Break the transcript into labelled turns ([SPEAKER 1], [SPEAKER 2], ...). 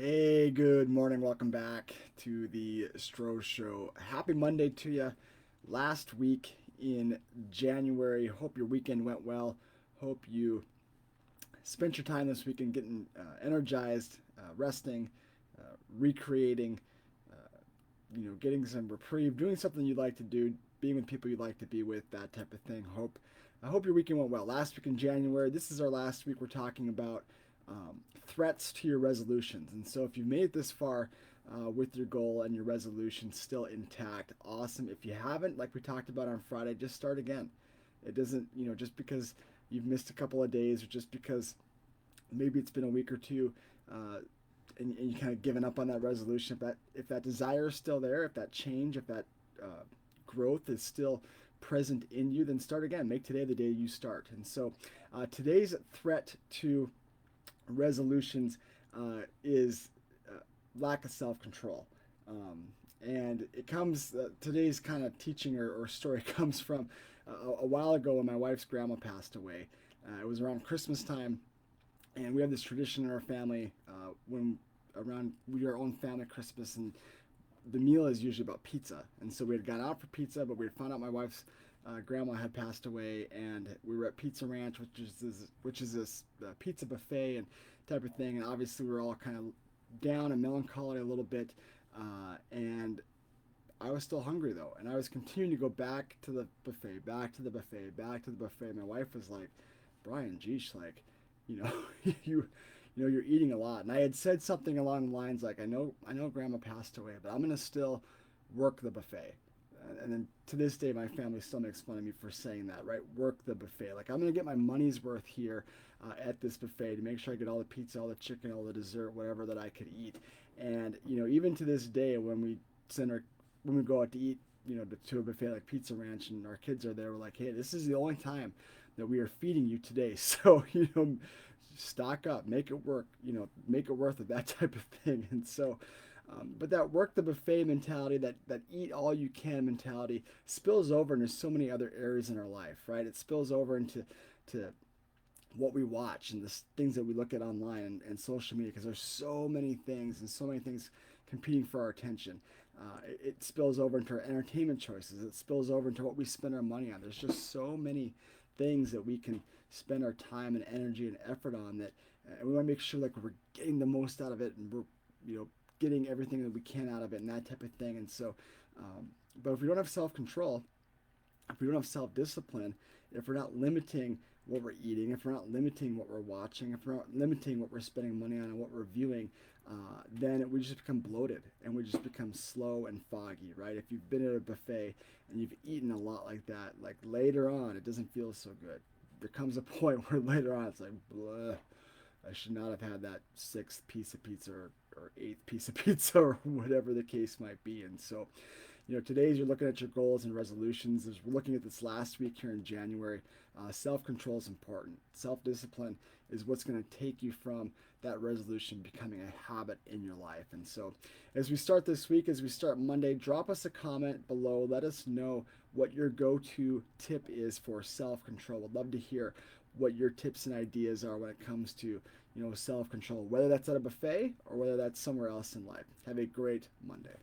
[SPEAKER 1] Hey, good morning. Welcome back to the Stro Show. Happy Monday to you. Last week in January. Hope your weekend went well. Hope you spent your time this weekend getting energized, resting, recreating, getting some reprieve, doing something you like to do, being with people you like to be with, that type of thing. I hope your weekend went well. Last week in January, this is our last week. We're talking about threats to your resolutions. And so if you've made it this far with your goal and your resolution still intact, awesome. If you haven't, like we talked about on Friday, just start again. It doesn't, just because you've missed a couple of days or just because maybe it's been a week or two, and you kind of given up on that resolution, if that desire is still there, if that change, if that growth is still present in you, then start again. Make today the day you start. And so today's threat to resolutions is lack of self-control. And it comes, today's kind of teaching or story comes from a while ago when my wife's grandma passed away. It was around Christmas time, and we have this tradition in our family when around we our own family Christmas, and the meal is usually about pizza. And so we had gone out for pizza, but we had found out my wife's grandma had passed away, and we were at Pizza Ranch, which is this pizza buffet and type of thing. And obviously, we were all kind of down and melancholy a little bit, and I was still hungry though, and I was continuing to go back to the buffet, back to the buffet, back to the buffet. My wife was like, "Brian, geez, like, you know, you're eating a lot." And I had said something along the lines like, I know, Grandma passed away, but I'm gonna still work the buffet. And then to this day, my family still makes fun of me for saying that, right? Work the buffet. Like I'm gonna get my money's worth here at this buffet to make sure I get all the pizza, all the chicken, all the dessert, whatever that I could eat. And even to this day, when we go out to eat, to a buffet like Pizza Ranch, and our kids are there, we're like, hey, this is the only time that we are feeding you today. So, stock up, make it work, make it worth it, that type of thing. And so, but that work the buffet mentality, that eat all you can mentality, spills over into so many other areas in our life, right? It spills over into to what we watch and the things that we look at online and social media, because there's so many things and so many things competing for our attention. It spills over into our entertainment choices. It spills over into what we spend our money on. There's just so many things that we can spend our time and energy and effort on, that and we want to make sure like we're getting the most out of it, and we're getting everything that we can out of it, and that type of thing. And so, but if we don't have self control, if we don't have self discipline, if we're not limiting what we're eating, if we're not limiting what we're watching, if we're not limiting what we're spending money on and what we're viewing, then we just become bloated and we just become slow and foggy, right? If you've been at a buffet and you've eaten a lot like that, like later on, it doesn't feel so good. There comes a point where later on it's like, blah, I should not have had that sixth piece of pizza, or eighth piece of pizza, or whatever the case might be. And so, today as you're looking at your goals and resolutions, as we're looking at this last week here in January, self-control is important. Self-discipline is what's going to take you from that resolution becoming a habit in your life. And so as we start this week, as we start Monday, drop us a comment below. Let us know what your go-to tip is for self-control. Would love to hear what your tips and ideas are when it comes to self-control, whether that's at a buffet or whether that's somewhere else in life. Have a great Monday.